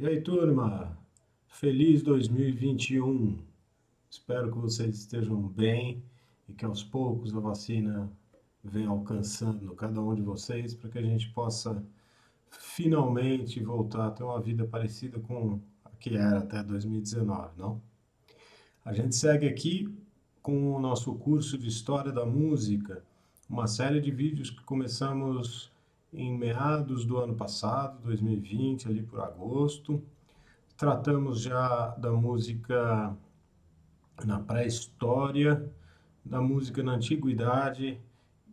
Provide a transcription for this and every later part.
E aí, turma? Feliz 2021. Espero que vocês estejam bem e que aos poucos a vacina venha alcançando cada um de vocês para que a gente possa finalmente voltar a ter uma vida parecida com a que era até 2019, não? A gente segue aqui com o nosso curso de História da Música, uma série de vídeos que começamos em meados do ano passado, 2020, ali por agosto. Tratamos já da música na pré-história, da música na antiguidade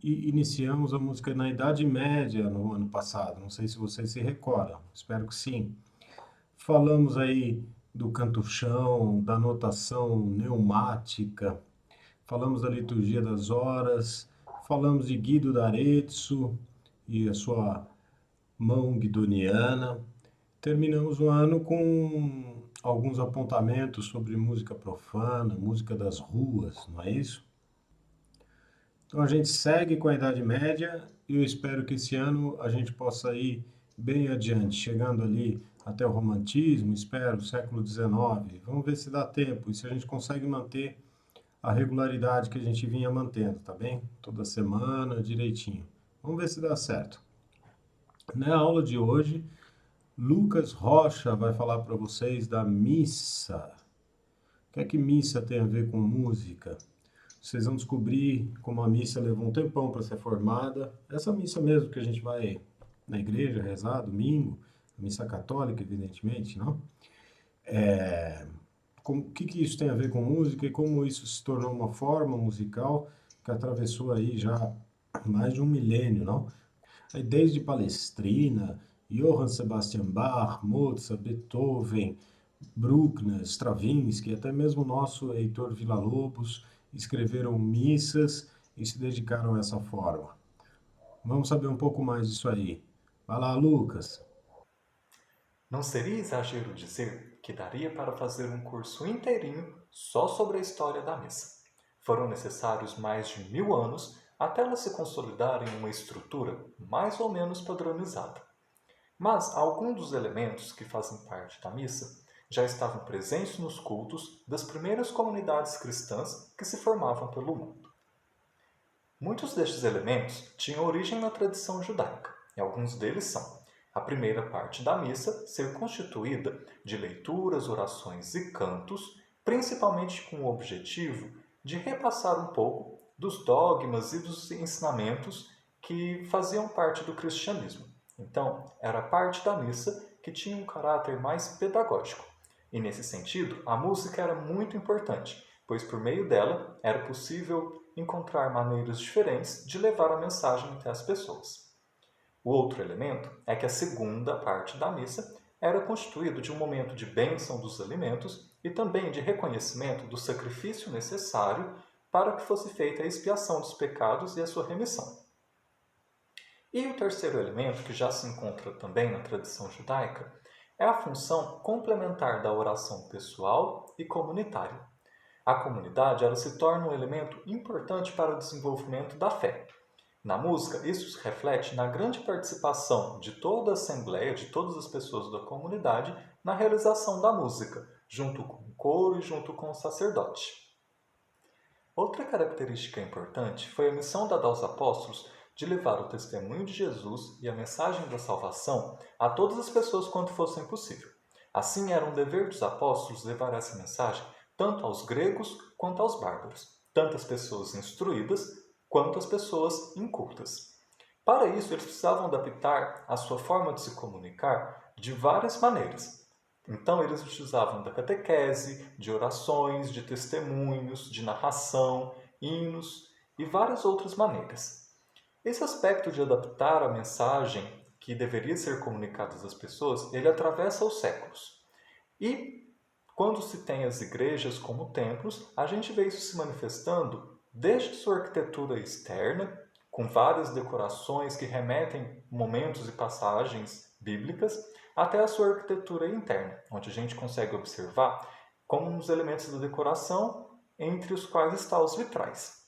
e iniciamos a música na Idade Média no ano passado. Não sei se vocês se recordam, espero que sim. Falamos aí do canto-chão, da notação neumática, falamos da liturgia das horas, falamos de Guido d'Arezzo e a sua mão guidoniana. Terminamos o ano com alguns apontamentos sobre música profana, música das ruas, não é isso? Então a gente segue com a Idade Média e eu espero que esse ano a gente possa ir bem adiante, chegando ali até o Romantismo, espero, século XIX. Vamos ver se dá tempo e se a gente consegue manter a regularidade que a gente vinha mantendo, tá bem? Toda semana, direitinho. Vamos ver se dá certo. Na aula de hoje, Lucas Rocha vai falar para vocês da missa. O que é que missa tem a ver com música? Vocês vão descobrir como a missa levou um tempão para ser formada. Essa missa mesmo que a gente vai na igreja rezar domingo, a missa católica, evidentemente, não? O que isso tem a ver com música e como isso se tornou uma forma musical que atravessou aí já mais de um milênio, não? Aí desde Palestrina, Johann Sebastian Bach, Mozart, Beethoven, Bruckner, Stravinsky, até mesmo o nosso Heitor Villa-Lobos escreveram missas e se dedicaram a essa forma. Vamos saber um pouco mais disso aí. Vai lá, Lucas. Não seria exagero dizer que daria para fazer um curso inteirinho só sobre a história da missa. Foram necessários mais de 1000 anos até ela se consolidar em uma estrutura mais ou menos padronizada. Mas alguns dos elementos que fazem parte da missa já estavam presentes nos cultos das primeiras comunidades cristãs que se formavam pelo mundo. Muitos destes elementos tinham origem na tradição judaica, e alguns deles são a primeira parte da missa ser constituída de leituras, orações e cantos, principalmente com o objetivo de repassar um pouco dos dogmas e dos ensinamentos que faziam parte do cristianismo. Então, era a parte da missa que tinha um caráter mais pedagógico. E nesse sentido, a música era muito importante, pois por meio dela era possível encontrar maneiras diferentes de levar a mensagem até as pessoas. O outro elemento é que a segunda parte da missa era constituído de um momento de bênção dos alimentos e também de reconhecimento do sacrifício necessário para que fosse feita a expiação dos pecados e a sua remissão. E o terceiro elemento, que já se encontra também na tradição judaica, é a função complementar da oração pessoal e comunitária. A comunidade ela se torna um elemento importante para o desenvolvimento da fé. Na música, isso se reflete na grande participação de toda a assembleia, de todas as pessoas da comunidade, na realização da música, junto com o coro e junto com o sacerdote. Outra característica importante foi a missão dada aos apóstolos de levar o testemunho de Jesus e a mensagem da salvação a todas as pessoas quanto fosse possível. Assim, era um dever dos apóstolos levar essa mensagem tanto aos gregos quanto aos bárbaros, tanto as pessoas instruídas quanto as pessoas incultas. Para isso, eles precisavam adaptar a sua forma de se comunicar de várias maneiras. Então, eles utilizavam da catequese, de orações, de testemunhos, de narração, hinos e várias outras maneiras. Esse aspecto de adaptar a mensagem que deveria ser comunicada às pessoas, ele atravessa os séculos. E quando se tem as igrejas como templos, a gente vê isso se manifestando desde sua arquitetura externa, com várias decorações que remetem momentos e passagens bíblicas, até a sua arquitetura interna, onde a gente consegue observar como uns elementos da decoração, entre os quais estão os vitrais.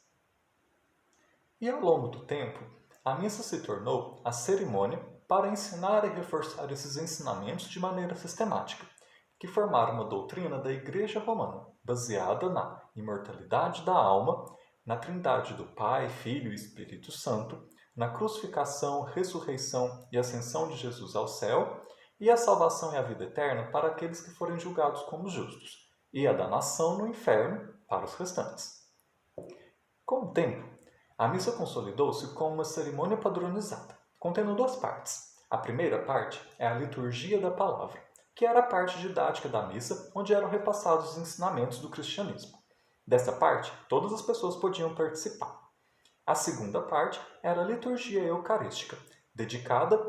E ao longo do tempo, a missa se tornou a cerimônia para ensinar e reforçar esses ensinamentos de maneira sistemática, que formaram uma doutrina da Igreja Romana, baseada na imortalidade da alma, na trindade do Pai, Filho e Espírito Santo, na crucificação, ressurreição e ascensão de Jesus ao céu, e a salvação e a vida eterna para aqueles que forem julgados como justos, e a danação no inferno para os restantes. Com o tempo, a missa consolidou-se como uma cerimônia padronizada, contendo duas partes. A primeira parte é a liturgia da palavra, que era a parte didática da missa, onde eram repassados os ensinamentos do cristianismo. Dessa parte, todas as pessoas podiam participar. A segunda parte era a liturgia eucarística, dedicada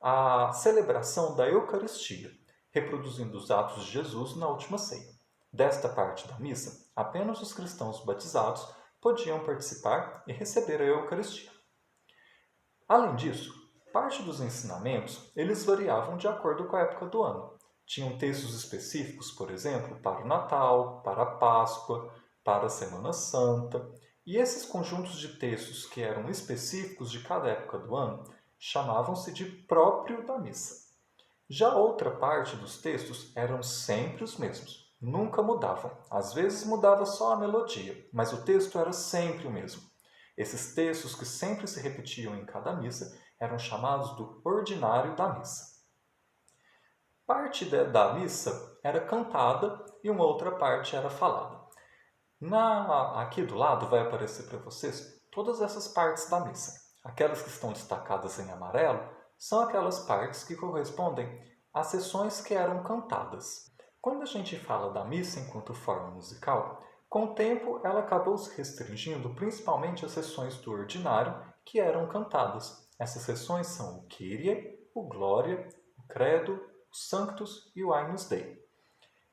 à celebração da Eucaristia, reproduzindo os atos de Jesus na última ceia. Desta parte da missa, apenas os cristãos batizados podiam participar e receber a Eucaristia. Além disso, parte dos ensinamentos eles variavam de acordo com a época do ano. Tinham textos específicos, por exemplo, para o Natal, para a Páscoa, para a Semana Santa. E esses conjuntos de textos que eram específicos de cada época do ano chamavam-se de próprio da missa. Já outra parte dos textos eram sempre os mesmos, nunca mudavam. Às vezes mudava só a melodia, mas o texto era sempre o mesmo. Esses textos que sempre se repetiam em cada missa eram chamados do ordinário da missa. Parte da missa era cantada e uma outra parte era falada. Aqui do lado vai aparecer para vocês todas essas partes da missa. Aquelas que estão destacadas em amarelo são aquelas partes que correspondem às sessões que eram cantadas. Quando a gente fala da missa enquanto forma musical, com o tempo ela acabou se restringindo principalmente às sessões do ordinário que eram cantadas. Essas sessões são o Kyrie, o Glória, o Credo, o Sanctus e o Agnus Dei.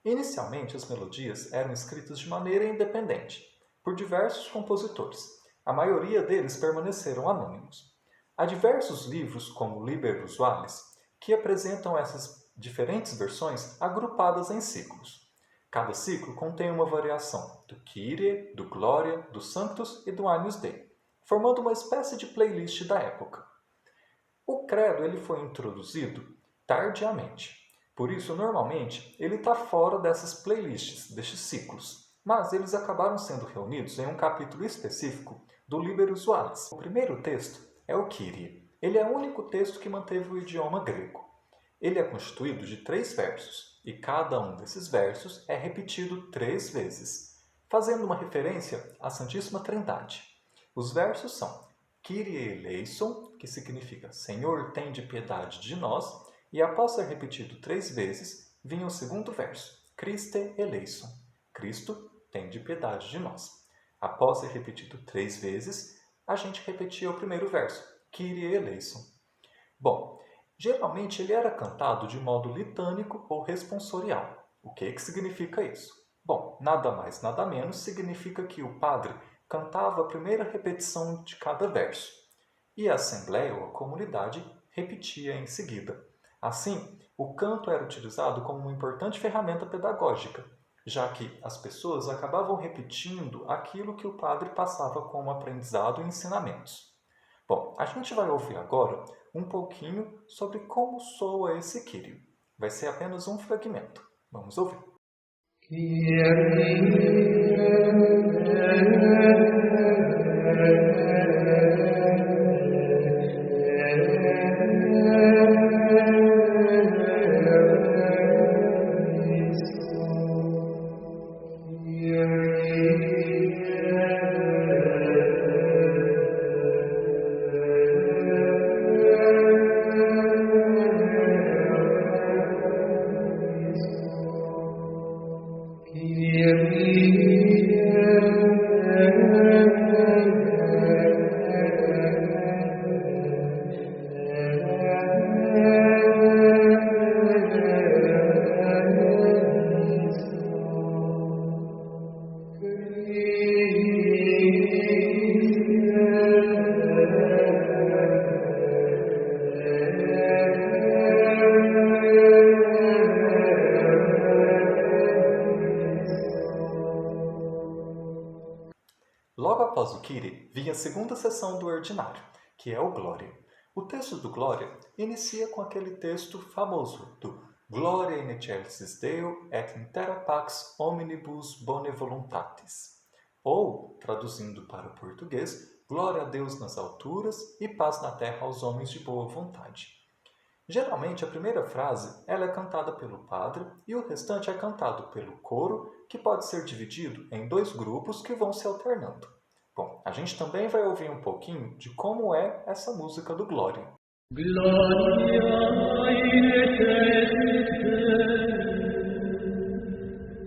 Inicialmente, as melodias eram escritas de maneira independente, por diversos compositores. A maioria deles permaneceram anônimos. Há diversos livros, como Liber Usualis, que apresentam essas diferentes versões agrupadas em ciclos. Cada ciclo contém uma variação do Kyrie, do Glória, do Sanctus e do Agnus Dei, formando uma espécie de playlist da época. O Credo ele foi introduzido tardiamente. Por isso, normalmente, ele está fora dessas playlists, destes ciclos. Mas eles acabaram sendo reunidos em um capítulo específico do Liber Usualis. O primeiro texto é o Kyrie. Ele é o único texto que manteve o idioma grego. Ele é constituído de 3 versos, e cada um desses versos é repetido 3 vezes, fazendo uma referência à Santíssima Trindade. Os versos são Kyrie eleison, que significa Senhor, tende piedade de nós, e após ser repetido 3 vezes, vinha o segundo verso, Christe eleison, Cristo, tende piedade de nós. Após ser repetido 3 vezes, a gente repetia o primeiro verso, Kyrie eleison. Bom, geralmente ele era cantado de modo litânico ou responsorial. O que significa isso? Bom, nada mais, nada menos significa que o padre cantava a primeira repetição de cada verso, e a assembleia ou a comunidade repetia em seguida. Assim, o canto era utilizado como uma importante ferramenta pedagógica, já que as pessoas acabavam repetindo aquilo que o padre passava como aprendizado e ensinamentos. Bom, a gente vai ouvir agora um pouquinho sobre como soa esse Kyrie. Vai ser apenas um fragmento. Vamos ouvir. Logo após o Kyrie, vinha a segunda sessão do ordinário, que é o Glória. O texto do Glória inicia com aquele texto famoso do Gloria in excelsis Deo et in terra pax omnibus bone voluntatis. Ou, traduzindo para o português, Glória a Deus nas alturas e paz na terra aos homens de boa vontade. Geralmente, a primeira frase ela é cantada pelo padre e o restante é cantado pelo coro, que pode ser dividido em 2 grupos que vão se alternando. Bom, a gente também vai ouvir um pouquinho de como é essa música do Glória. Gloria in excelsis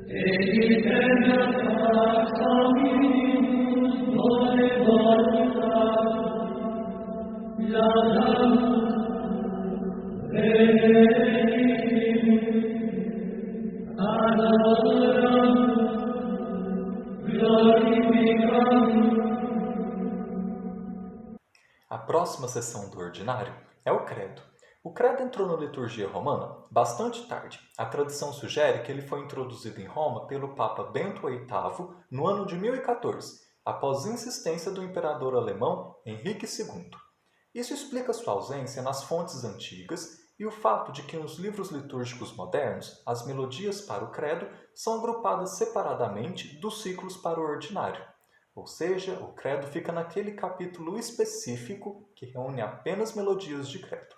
et in terra pax omnibus bone voluntatis, laudamus benedictimus, adoramus, glorificamus. A próxima sessão do ordinário é o Credo. O Credo entrou na liturgia romana bastante tarde. A tradição sugere que ele foi introduzido em Roma pelo Papa Bento VIII no ano de 1014, após insistência do imperador alemão Henrique II. Isso explica sua ausência nas fontes antigas e o fato de que nos livros litúrgicos modernos as melodias para o Credo são agrupadas separadamente dos ciclos para o ordinário. Ou seja, o Credo fica naquele capítulo específico que reúne apenas melodias de Credo.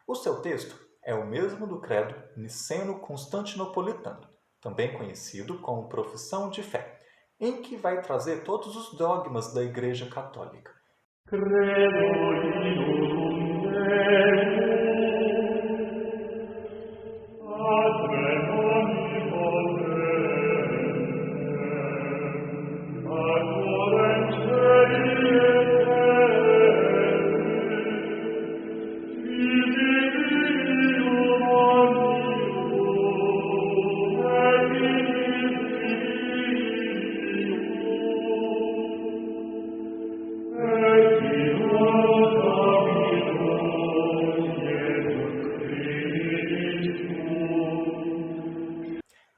O seu texto é o mesmo do Credo niceno-constantinopolitano, também conhecido como Profissão de Fé, em que vai trazer todos os dogmas da Igreja Católica. Credo in unum Deum, Patrem omnipotentem, Autorem caeli et terris, Divinum omnium et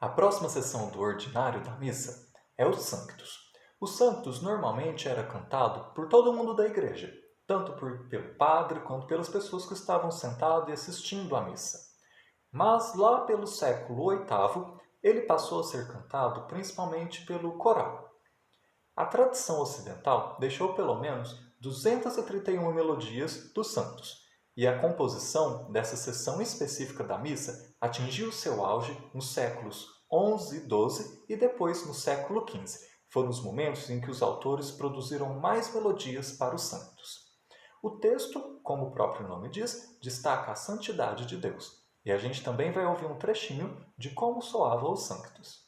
A próxima sessão do ordinário da missa é o Sanctus. O Sanctus normalmente era cantado por todo mundo da igreja, tanto pelo padre quanto pelas pessoas que estavam sentadas e assistindo à missa. Mas lá pelo século VIII, ele passou a ser cantado principalmente pelo coral. A tradição ocidental deixou pelo menos 231 melodias dos santos, e a composição dessa seção específica da missa atingiu seu auge nos séculos XI e XII e depois no século XV. Foram os momentos em que os autores produziram mais melodias para os santos. O texto, como o próprio nome diz, destaca a santidade de Deus. E a gente também vai ouvir um trechinho de como soava os Sanctus.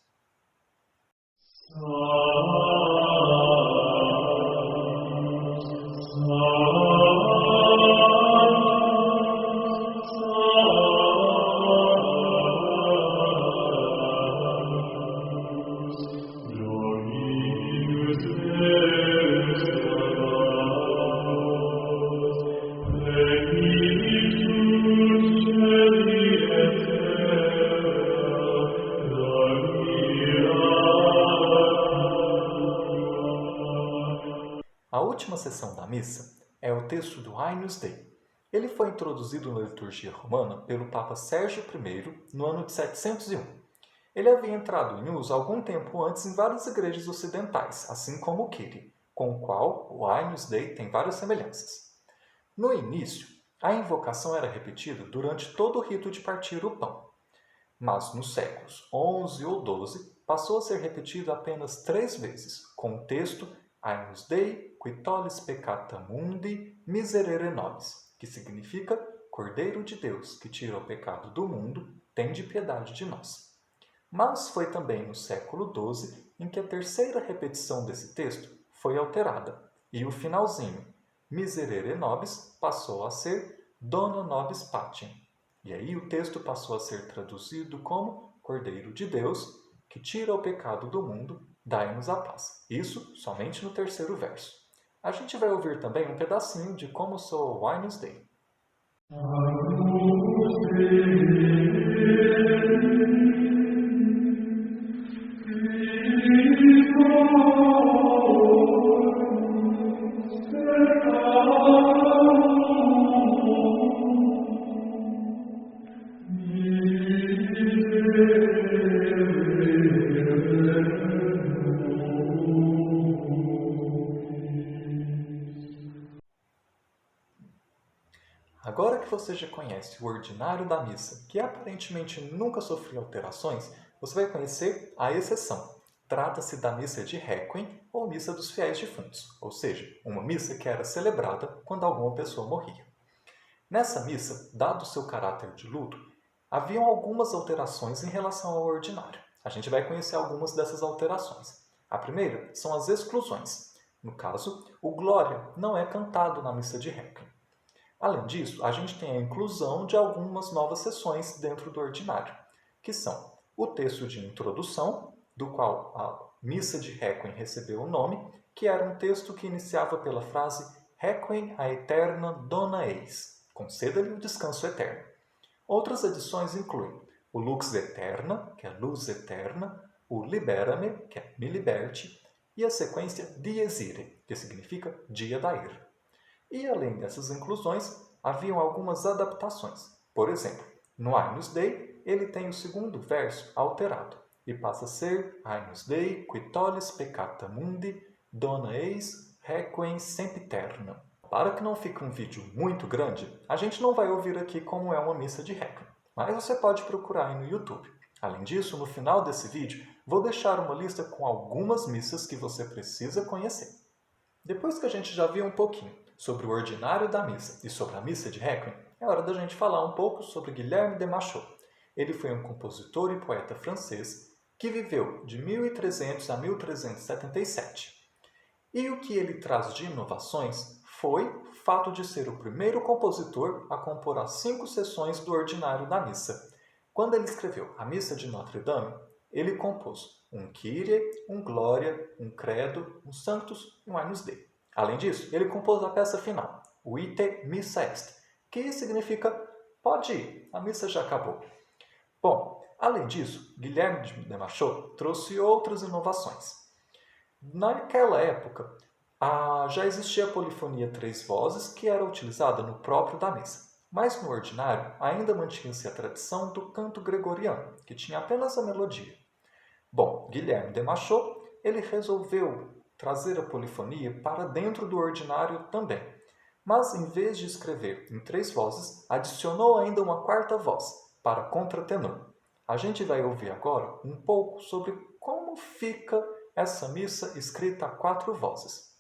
A última sessão da missa é o texto do Agnus Dei. Ele foi introduzido na liturgia romana pelo Papa Sérgio I no ano de 701. Ele havia entrado em uso algum tempo antes em várias igrejas ocidentais, assim como o Kyrie, com o qual o Agnus Dei tem várias semelhanças. No início, a invocação era repetida durante todo o rito de partir o pão, mas nos séculos XI ou XII passou a ser repetido apenas 3 vezes, com o texto Agnus Dei, qui tollis peccata mundi, miserere nobis, que significa Cordeiro de Deus, que tira o pecado do mundo, tende piedade de nós. Mas foi também no século XII em que a terceira repetição desse texto foi alterada, e o finalzinho, miserere nobis, passou a ser Dona nobis patim. E aí o texto passou a ser traduzido como Cordeiro de Deus, que tira o pecado do mundo, dai-nos a paz. Isso somente no terceiro verso. A gente vai ouvir também um pedacinho de como soa o Agnus Dei. você já conhece o ordinário da missa, que aparentemente nunca sofreu alterações, você vai conhecer a exceção. Trata-se da missa de Réquiem ou missa dos fiéis defuntos, ou seja, uma missa que era celebrada quando alguma pessoa morria. Nessa missa, dado o seu caráter de luto, haviam algumas alterações em relação ao ordinário. A gente vai conhecer algumas dessas alterações. A primeira são as exclusões. No caso, o Glória não é cantado na missa de Réquiem. Além disso, a gente tem a inclusão de algumas novas sessões dentro do ordinário, que são o texto de introdução, do qual a missa de Réquiem recebeu o nome, que era um texto que iniciava pela frase Réquiem a eterna dona eis, conceda-lhe o descanso eterno. Outras edições incluem o Lux Eterna, que é luz eterna, o Libera-me, que é me liberte, e a sequência Dies Irae, que significa dia da ira. E além dessas inclusões, haviam algumas adaptações. Por exemplo, no Agnus Dei, ele tem o segundo verso alterado e passa a ser Agnus Dei, qui tollis peccata mundi, dona eis, requiem sempiterna. Para que não fique um vídeo muito grande, a gente não vai ouvir aqui como é uma missa de Réquiem, mas você pode procurar aí no YouTube. Além disso, no final desse vídeo, vou deixar uma lista com algumas missas que você precisa conhecer. Depois que a gente já viu um pouquinho sobre o ordinário da missa e sobre a missa de Réquiem, é hora da gente falar um pouco sobre Guilherme de Machaut. Ele foi um compositor e poeta francês que viveu de 1300 a 1377. E o que ele traz de inovações foi o fato de ser o primeiro compositor a compor as 5 sessões do ordinário da missa. Quando ele escreveu a Missa de Notre-Dame, ele compôs um Kyrie, um Glória, um Credo, um Sanctus e um Agnus Dei. Além disso, ele compôs a peça final, o Ite Missa Est, que significa pode ir, a missa já acabou. Bom, além disso, Guilherme de Machaut trouxe outras inovações. Naquela época, já existia a polifonia 3 vozes, que era utilizada no próprio da missa. Mas no ordinário, ainda mantinha-se a tradição do canto gregoriano, que tinha apenas a melodia. Bom, Guilherme de Machaut, ele resolveu trazer a polifonia para dentro do ordinário também. Mas, em vez de escrever em 3 vozes, adicionou ainda uma 4ª voz, para contratenor. A gente vai ouvir agora um pouco sobre como fica essa missa escrita a 4 vozes.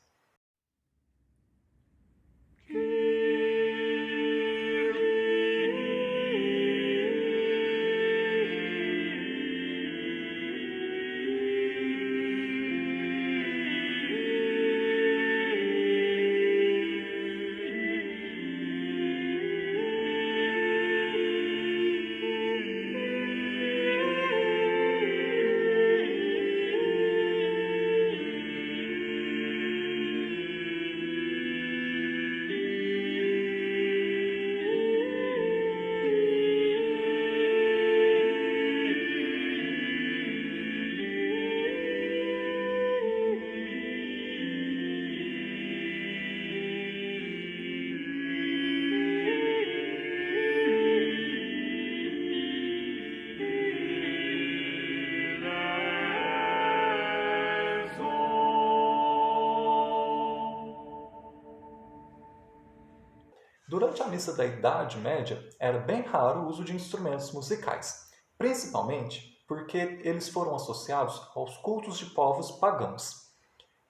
Durante a missa da Idade Média, era bem raro o uso de instrumentos musicais, principalmente porque eles foram associados aos cultos de povos pagãos.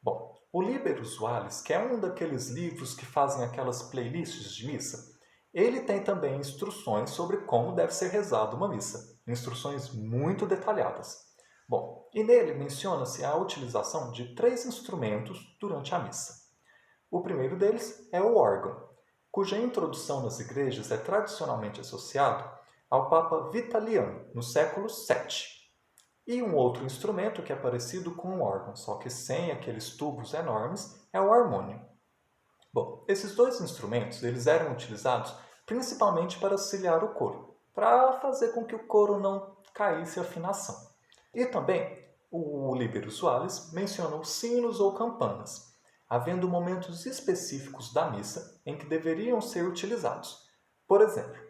Bom, o Liber Usualis, que é um daqueles livros que fazem aquelas playlists de missa, ele tem também instruções sobre como deve ser rezada uma missa, instruções muito detalhadas. Bom, e nele menciona-se a utilização de 3 instrumentos durante a missa. O primeiro deles é o órgão, cuja introdução nas igrejas é tradicionalmente associado ao Papa Vitaliano, no século VII. E um outro instrumento que é parecido com um órgão, só que sem aqueles tubos enormes, é o harmônio. Bom, esses 2 instrumentos eles eram utilizados principalmente para auxiliar o coro, para fazer com que o coro não caísse a afinação. E também o Liber Usualis menciona os sinos ou campanas, havendo momentos específicos da missa em que deveriam ser utilizados. Por exemplo,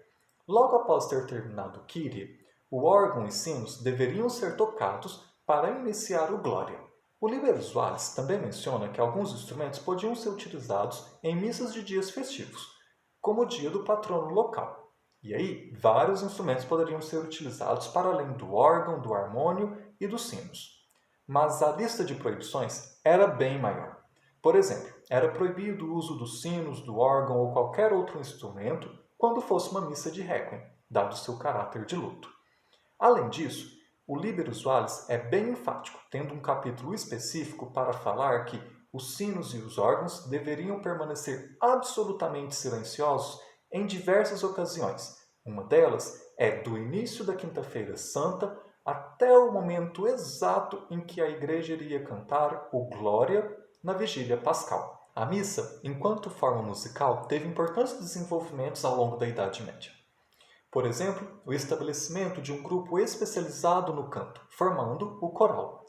logo após ter terminado o Kyrie, o órgão e sinos deveriam ser tocados para iniciar o Glória. O Liber Usualis também menciona que alguns instrumentos podiam ser utilizados em missas de dias festivos, como o dia do patrono local. E aí, vários instrumentos poderiam ser utilizados para além do órgão, do harmônio e dos sinos. Mas a lista de proibições era bem maior. Por exemplo, era proibido o uso dos sinos, do órgão ou qualquer outro instrumento quando fosse uma missa de réquiem, dado seu caráter de luto. Além disso, o Liber Usualis é bem enfático, tendo um capítulo específico para falar que os sinos e os órgãos deveriam permanecer absolutamente silenciosos em diversas ocasiões. Uma delas é do início da Quinta-feira Santa até o momento exato em que a igreja iria cantar o Glória na Vigília Pascal. A missa, enquanto forma musical, teve importantes desenvolvimentos ao longo da Idade Média. Por exemplo, o estabelecimento de um grupo especializado no canto, formando o coral.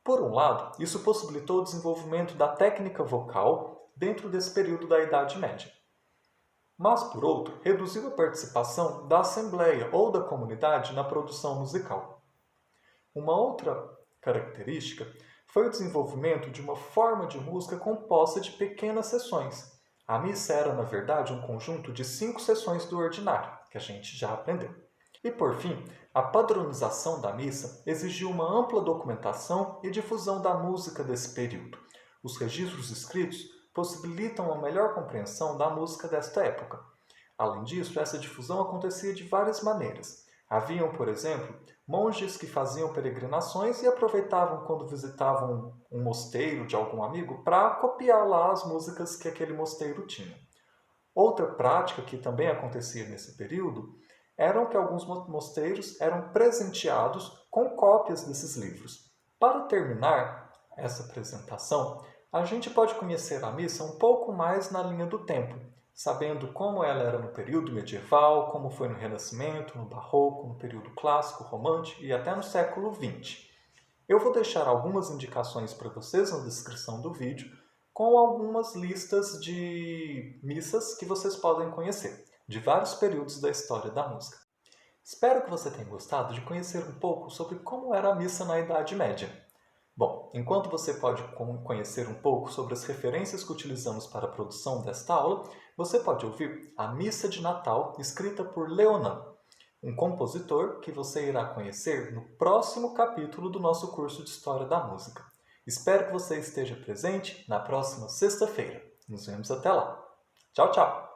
Por um lado, isso possibilitou o desenvolvimento da técnica vocal dentro desse período da Idade Média. Mas, por outro, reduziu a participação da assembleia ou da comunidade na produção musical. Uma outra característica foi o desenvolvimento de uma forma de música composta de pequenas sessões. A missa era, na verdade, um conjunto de 5 sessões do ordinário, que a gente já aprendeu. E, por fim, a padronização da missa exigiu uma ampla documentação e difusão da música desse período. Os registros escritos possibilitam uma melhor compreensão da música desta época. Além disso, essa difusão acontecia de várias maneiras. Haviam, por exemplo, monges que faziam peregrinações e aproveitavam quando visitavam um mosteiro de algum amigo para copiar lá as músicas que aquele mosteiro tinha. Outra prática que também acontecia nesse período eram que alguns mosteiros eram presenteados com cópias desses livros. Para terminar essa apresentação, a gente pode conhecer a missa um pouco mais na linha do tempo, sabendo como ela era no período medieval, como foi no Renascimento, no Barroco, no período clássico, romântico e até no século XX. Eu vou deixar algumas indicações para vocês na descrição do vídeo, com algumas listas de missas que vocês podem conhecer, de vários períodos da história da música. Espero que você tenha gostado de conhecer um pouco sobre como era a missa na Idade Média. Bom, enquanto você pode conhecer um pouco sobre as referências que utilizamos para a produção desta aula, você pode ouvir a Missa de Natal, escrita por Leonan, um compositor que você irá conhecer no próximo capítulo do nosso curso de História da Música. Espero que você esteja presente na próxima sexta-feira. Nos vemos até lá. Tchau, tchau!